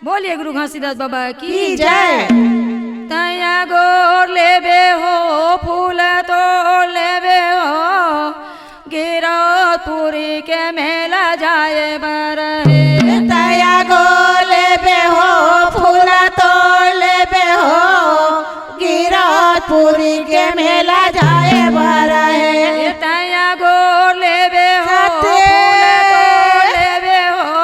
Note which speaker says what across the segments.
Speaker 1: बोलिए गुरु घासीदास बाबा
Speaker 2: की जय।
Speaker 1: तया गोर लेबे हो फूल तो लेबे हो गिरौदपुरी के मेला जाए बरहे।
Speaker 2: तया गोर लेबे हो फूल तो लेबे हो गिरौदपुरी के मेला जाए बरहे।
Speaker 1: तया गोर लेबे हो फूल तो लेबे हो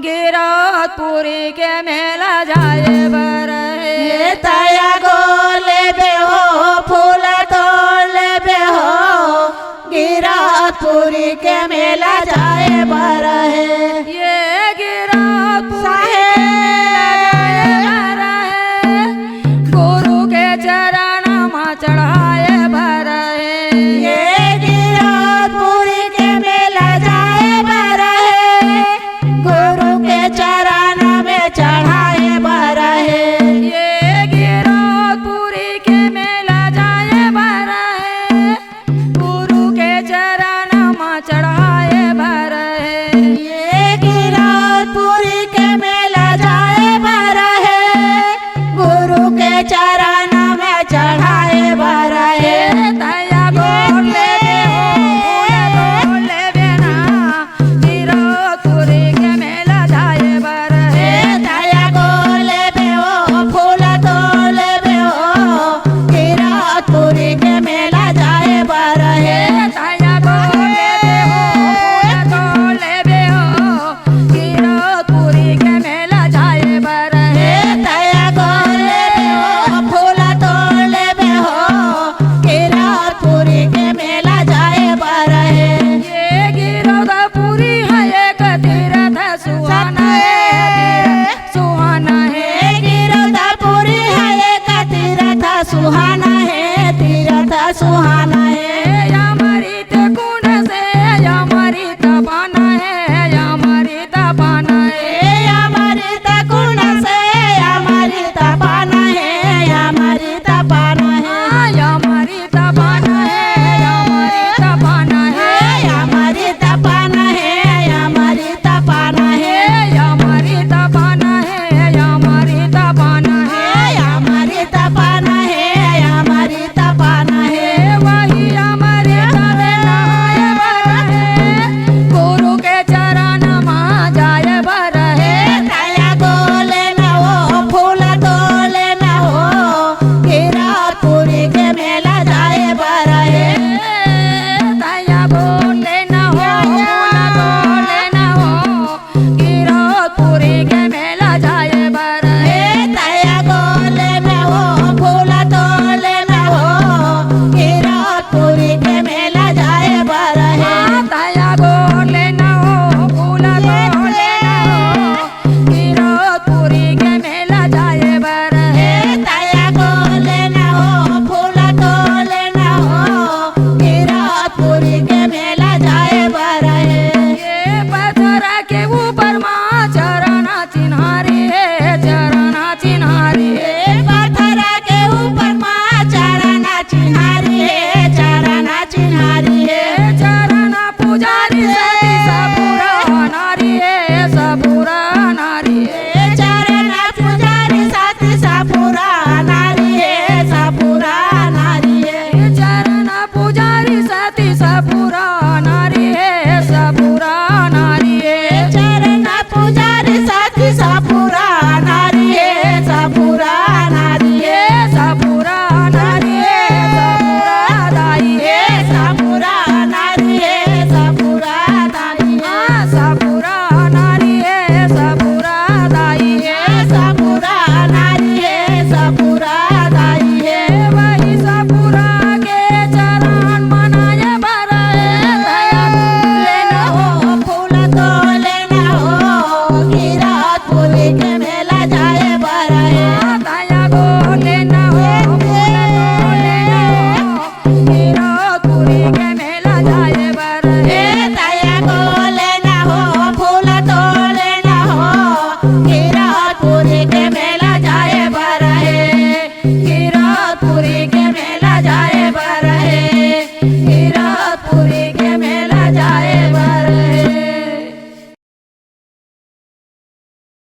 Speaker 1: गिरौदपुरी के मेला जाए बरहे।
Speaker 2: तया गोर लेबे हो फूल तो लेबे हो गिरौदपुरी के मेला जाए बरहे।
Speaker 1: ये गिरौदपुरी के मेला जाए बरहे गुरु के चरण में चढ़ाए बरहे।
Speaker 2: ये गिरौदपुरी के मेला जाए बरहे गुरु के चरण में चढ़ाए बरहे।
Speaker 1: ये गिरौदपुरी के मेला जाए बरहे गुरु के चरण में चढ़ाए बरहे।
Speaker 2: ये गिरौदपुरी के मेला जाए बरहे गुरु के चरण में चढ़ाए बरहे।
Speaker 1: तया गोर लेबे हो फूल तो लेबे ना गिरौदपुरी के मेला जाए बरहे।
Speaker 2: तया गोर लेबे हो फूल तो लेबे हो गिरौदपुरी के मेला जाए बरहे।
Speaker 1: तया गोर लेबे हो फूल तो लेबे हो गिरौदपुरी के मेला जाए बरहे।
Speaker 2: तया गोर लेबे हो फूल तो लेबे हो गिरौदपुरी के मेला जाए बरहे।
Speaker 1: ये गिरौदपुरी है एक तीर्थ सुहाना है सुहाना है।
Speaker 2: गिरौदपुरी है एक तीर्थ सुहाना है तीर्थ सुहाना है।